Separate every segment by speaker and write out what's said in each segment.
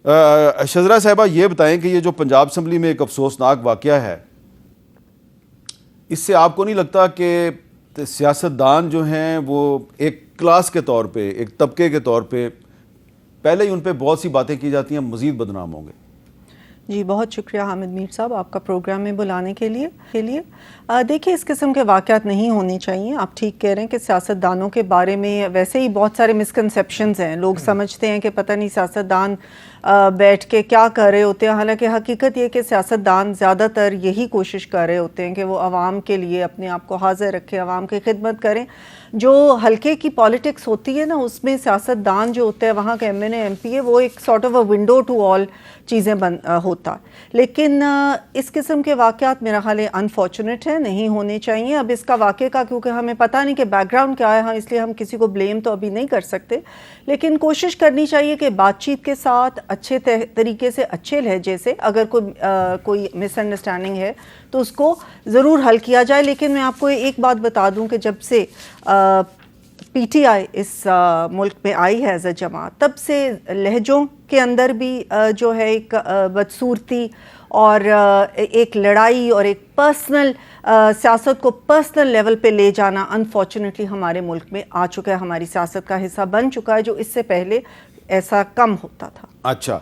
Speaker 1: शजरा साहिबा ये बताएं कि ये जो पंजाब असम्बली में एक अफसोसनाक वाक़या है, इससे आपको नहीं लगता कि सियासतदान जो हैं वो एक क्लास के तौर पे, एक तबके के तौर पे पहले ही उन पे बहुत सी बातें की जाती हैं, मज़ीद बदनाम होंगे?
Speaker 2: जी बहुत शुक्रिया हामिद मीर साहब आपका प्रोग्राम में बुलाने के लिए। देखिए, इस किस्म के वाक़यात नहीं होने चाहिए। आप ठीक कह रहे हैं कि सियासतदानों के बारे में वैसे ही बहुत सारे मिसकंसेप्शंस हैं। लोग समझते हैं कि पता नहीं सियासतदान बैठ के क्या कर रहे होते हैं, हालांकि हकीकत ये कि सियासतदान ज़्यादातर यही कोशिश कर रहे होते हैं कि वो आवाम के लिए अपने आप को हाजिर रखें, आवाम की खिदमत करें। जो हल्के की पॉलिटिक्स होती है ना, उसमें सियासतदान जो होता है, वहाँ का MNA MP वो एक sort of a window to all चीज़ें होता। लेकिन इस किस्म के वाक़यात मेरा ख्याल है अनफॉर्चुनेट है, नहीं होने चाहिए। अब इसका वाक़े का क्योंकि हमें पता नहीं कि बैकग्राउंड क्या है, हाँ, इसलिए हम किसी को ब्लेम तो अभी नहीं कर सकते, लेकिन कोशिश करनी चाहिए कि बातचीत के साथ अच्छे तरीके से, अच्छे लहजे से, अगर कोई मिसअंडरस्टैंडिंग है तो उसको ज़रूर हल किया जाए। लेकिन मैं आपको एक बात बता दूं कि जब से PTI इस मुल्क में आई है एज अ जमात, तब से लहजों के अंदर भी जो है एक बदसूरती और एक लड़ाई और एक पर्सनल सियासत को पर्सनल लेवल पे ले जाना अनफॉर्चुनेटली हमारे मुल्क में आ चुका है, हमारी सियासत का हिस्सा बन चुका है, जो इससे पहले ऐसा कम होता था।
Speaker 1: अच्छा,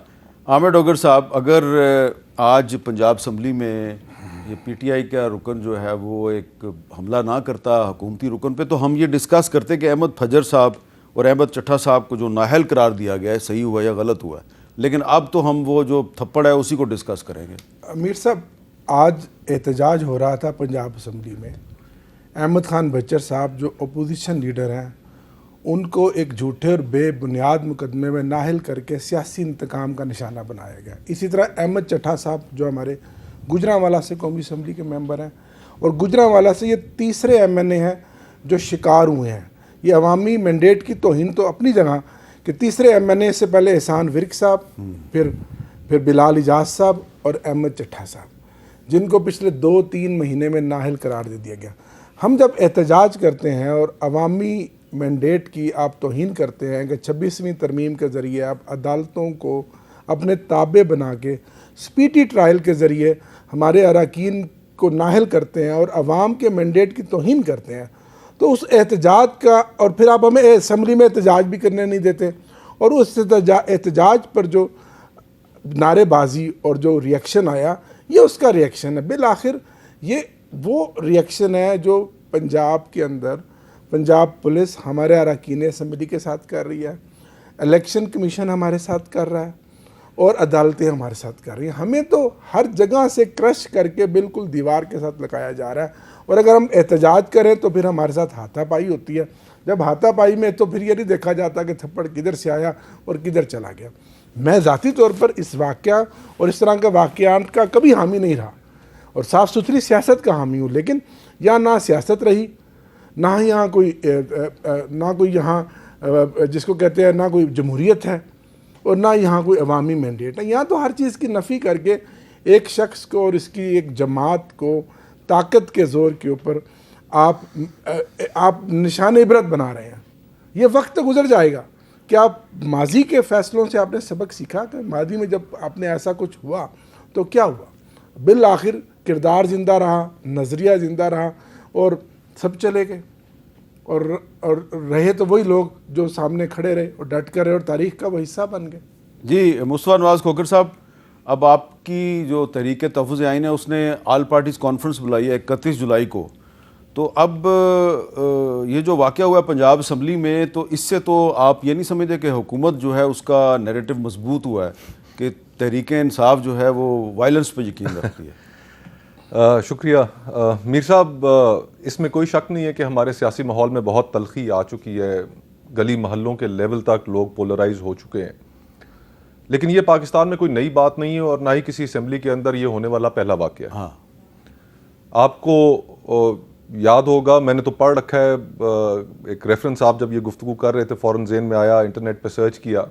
Speaker 1: आमिर डोगर साहब, अगर आज पंजाब असम्बली में ये PTI का रुकन जो है वो एक हमला ना करता हुकूमती रुकन पे, तो हम ये डिस्कस करते कि अहमद फजर साहब और अहमद चट्ठा साहब को जो नाअहल करार दिया गया है, सही हुआ या गलत हुआ है। लेकिन अब तो हम वो जो थप्पड़ है उसी को डिस्कस करेंगे।
Speaker 3: अमीर साहब, आज एहतजाज हो रहा था पंजाब असम्बली में। अहमद खान बच्चर साहब जो अपोजिशन लीडर हैं, उनको एक झूठे और बेबुनियाद मुकदमे में नाअहल करके सियासी इंतकाम का निशाना बनाया गया। इसी तरह अहमद चट्ठा साहब जो हमारे गुजरांवाला से कौमी असम्बली के मेंबर हैं, और गुजरांवाला से ये तीसरे MNA हैं जो शिकार हुए हैं। ये अवामी मैंडेट की तौहीन तो अपनी जगह कि तीसरे MNA से पहले एहसान विर्क साहब, फिर बिलाल इजाज साहब और अहमद चट्ठा साहब, जिनको पिछले 2-3 महीने में नाअहल करार दे दिया गया। हम जब एहतजाज करते हैं और अवामी मैंडेट की आप तौहीन करते हैं कि 26वीं तरमीम के ज़रिए आप अदालतों को अपने ताबे बना के स्पीडी ट्रायल के ज़रिए हमारे अरकान को नाअहल करते हैं और अवाम के मैंडेट की तौहीन करते हैं, तो उस एहतजाज का, और फिर आप हमें असम्बली में एहतजाज भी करने नहीं देते, और उस एहतजाज पर जो नारेबाजी और जो रिएक्शन आया, ये उसका रिएक्शन है। बिल आखिर ये वो रिएक्शन है जो पंजाब के अंदर पंजाब पुलिस हमारे अरकान असम्बली के साथ कर रही है, इलेक्शन कमीशन हमारे साथ कर रहा है, और अदालतें हमारे साथ कर रही हैं। हमें तो हर जगह से क्रश करके बिल्कुल दीवार के साथ लगाया जा रहा है, और अगर हम एहतजाज करें तो फिर हमारे साथ हाथापाई होती है। जब हाथापाई में तो फिर ये नहीं देखा जाता कि थप्पड़ किधर से आया और किधर चला गया। मैं ज़ाती तौर पर इस वाक़या और इस तरह के वाक़यात का कभी हामी नहीं रहा, और साफ़ सुथरी सियासत का हामी हूँ, लेकिन यहाँ ना सियासत रही, ना यहाँ कोई यहाँ जिसको कहते हैं ना कोई जमहूरियत है, और ना यहाँ कोई अवामी मैंडेट है। यहाँ तो हर चीज़ की नफ़ी करके एक शख्स को और इसकी एक जमात को ताकत के ज़ोर के ऊपर आप निशान इबरत बना रहे हैं। ये वक्त तो गुजर जाएगा। क्या आप माजी के फ़ैसलों से आपने सबक सीखा कि माजी में जब आपने ऐसा कुछ हुआ तो क्या हुआ? बिल आखिर किरदार ज़िंदा रहा, नज़रिया ज़िंदा रहा, और सब चले गए, और रहे तो वही लोग जो सामने खड़े रहे और डट कर रहे और तारीख़ का वो हिस्सा बन गए।
Speaker 1: जी मुस्तफ़ा नवाज़ खोखर साहब, अब आपकी जो तहरीक तहफ़्फ़ुज़ आइन है उसने ऑल पार्टीज़ कॉन्फ्रेंस बुलाई है 31 जुलाई को, तो अब ये जो वाक़या हुआ है पंजाब असम्बली में, तो इससे तो आप ये नहीं समझते कि हुकूमत जो है उसका नैरेटिव मजबूत हुआ है कि तहरीक इंसाफ जो है वो वायलेंस पर यकीन रखती है?
Speaker 4: शुक्रिया मीर साहब, इसमें कोई शक नहीं है कि हमारे सियासी माहौल में बहुत तलखी आ चुकी है, गली महल्लों के लेवल तक लोग पोलराइज हो चुके हैं। लेकिन ये पाकिस्तान में कोई नई बात नहीं है, और ना ही किसी असेंबली के अंदर ये होने वाला पहला वाक़या है।
Speaker 1: हाँ,
Speaker 4: आपको याद होगा, मैंने तो पढ़ रखा है, एक रेफरेंस आप जब ये गुफ्तगू कर रहे थे फ़ौरन ज़हन में आया, इंटरनेट पर सर्च किया।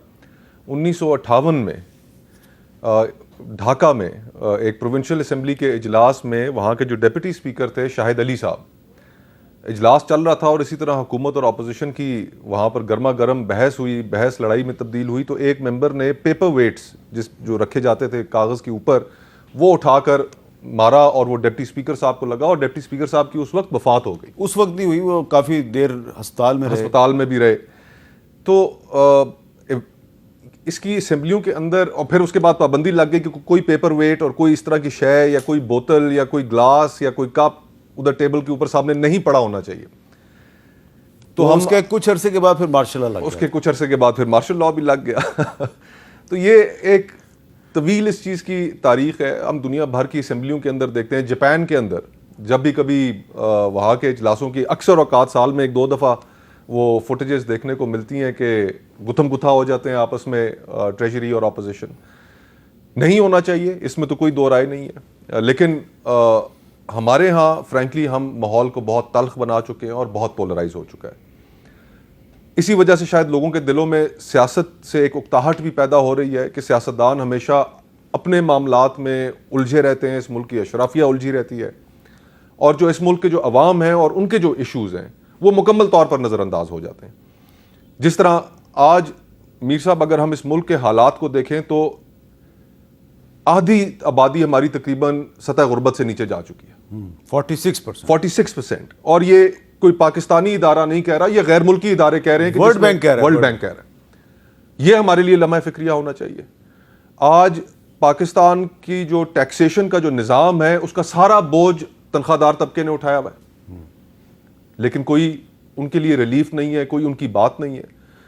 Speaker 4: 1958 में ढाका में एक प्रोविंशियल असेंबली के इजलास में वहाँ के जो डिप्टी स्पीकर थे शाहिद अली साहब, इजलास चल रहा था और इसी तरह हुकूमत और अपोजिशन की वहाँ पर गर्मा गर्म बहस हुई, बहस लड़ाई में तब्दील हुई, तो एक मेंबर ने पेपर वेट्स जो रखे जाते थे कागज़ के ऊपर, वो उठाकर मारा और वो डिप्टी स्पीकर साहब को लगा और डिप्टी स्पीकर साहब की उस वक्त वफात हो गई।
Speaker 1: उस वक्त नहीं हुई, वो काफ़ी देर अस्पताल में
Speaker 4: भी रहे। तो इसकी असेंबलियों के अंदर, और फिर उसके बाद पाबंदी लग गई कि कोई पेपर वेट और कोई इस तरह की शय या कोई बोतल या कोई ग्लास या कोई कप उधर टेबल के ऊपर सामने नहीं पड़ा होना चाहिए।
Speaker 1: तो हम उसके कुछ अरसे के बाद फिर मार्शल लॉ लग गया।
Speaker 4: उसके कुछ अरसे के बाद फिर मार्शल लॉ भी लग गया। तो ये एक तवील इस चीज़ की तारीख है। हम दुनिया भर की असेंबलियों के अंदर देखते हैं। जापान के अंदर जब भी कभी वहाँ के इजलासों की अक्सर औकात साल में 1-2 दफ़ा वो फुटेजेस देखने को मिलती हैं कि गुथम गुथा हो जाते हैं आपस में ट्रेजरी और अपोजिशन। नहीं होना चाहिए, इसमें तो कोई दो राय नहीं है, लेकिन हमारे यहाँ फ्रैंकली हम माहौल को बहुत तल्ख बना चुके हैं और बहुत पोलराइज हो चुका है। इसी वजह से शायद लोगों के दिलों में सियासत से एक उकताहट भी पैदा हो रही है कि सियासतदान हमेशा अपने मामलात में उलझे रहते हैं, इस मुल्क की अशराफिया उलझी रहती है, और जो इस मुल्क के जो अवाम हैं और उनके जो इशूज़ हैं वो मुकम्मल तौर पर नज़रअंदाज हो जाते हैं। जिस तरह आज मीर साहब, अगर हम इस मुल्क के हालात को देखें तो आधी आबादी हमारी तकरीबन सतह गुर्बत से नीचे जा चुकी है, 46%। और ये कोई पाकिस्तानी इदारा नहीं कह रहा, ये गैर मुल्की इदारे कह रहे हैं,
Speaker 1: वर्ल्ड बैंक कह
Speaker 4: रहा है। ये हमारे लिए लम्हा फिक्रिया होना चाहिए। आज पाकिस्तान की जो टैक्सेशन का जो निज़ाम है उसका सारा बोझ तनख्वाहदार तबके ने उठाया हुआ है, लेकिन कोई उनके लिए रिलीफ नहीं है, कोई उनकी बात नहीं है।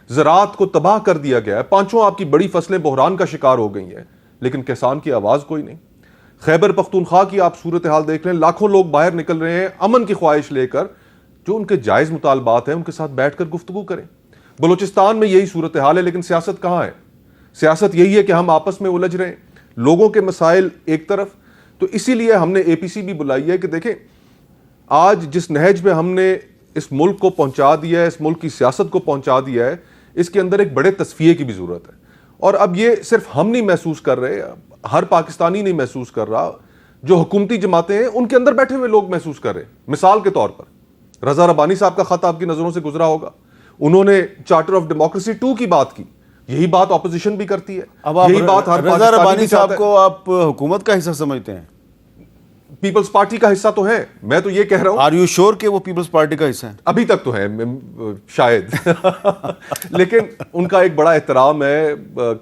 Speaker 4: ज़राअत को तबाह कर दिया गया है, 5 आपकी बड़ी फसलें बहरान का शिकार हो गई हैं, लेकिन किसान की आवाज़ कोई नहीं। खैबर पख्तूनख्वा की आप सूरत हाल देख लें, लाखों लोग बाहर निकल रहे हैं अमन की ख्वाहिश लेकर, जो उनके जायज़ मुतालबात हैं उनके साथ बैठ कर गुफ्तगू करें। बलूचिस्तान में यही सूरत हाल है, लेकिन सियासत कहाँ है? सियासत यही है कि हम आपस में उलझ रहे हैं, लोगों के मसाइल एक तरफ। तो इसीलिए हमने APC भी बुलाई है कि देखें, आज जिस नहज पे हमने इस मुल्क को पहुंचा दिया है, इस मुल्क की सियासत को पहुंचा दिया है, इसके अंदर एक बड़े तस्फिये की भी ज़रूरत है। और अब ये सिर्फ हम नहीं महसूस कर रहे, हर पाकिस्तानी नहीं महसूस कर रहा, जो हुकूमती जमातें हैं उनके अंदर बैठे हुए लोग महसूस कर रहे हैं। मिसाल के तौर पर रजा रबानी साहब का खत आपकी नज़रों से गुजरा होगा, उन्होंने चार्टर ऑफ डेमोक्रेसी 2 की बात की। यही बात ऑपोजिशन भी करती है।
Speaker 1: अब आप
Speaker 4: यही बात हर
Speaker 1: रजा रबानी साहब को आप हुकूमत का हिस्सा समझते हैं?
Speaker 4: पीपल्स पार्टी का हिस्सा तो है, मैं तो ये कह रहा हूं।
Speaker 1: आर यू श्योर कि वो पीपल्स पार्टी का हिस्सा है?
Speaker 4: अभी तक तो है शायद। लेकिन उनका एक बड़ा एहतराम है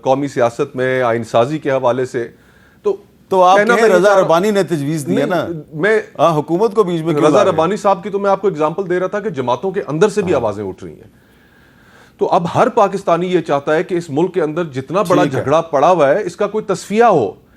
Speaker 4: कौमी सियासत में आइन साजी के हवाले से।
Speaker 1: तो आप कहें रजा रबानी ने तजवीज़ दी है ना, मैं हुकूमत को बीच में
Speaker 4: रजा रबानी साहब की तो मैं आपको एग्जांपल दे रहा था कि जमातों के अंदर से भी आवाजें उठ रही हैं। तो अब हर पाकिस्तानी ये चाहता है कि इस मुल्क के अंदर जितना बड़ा झगड़ा पड़ा हुआ है इसका कोई तस्फिया हो,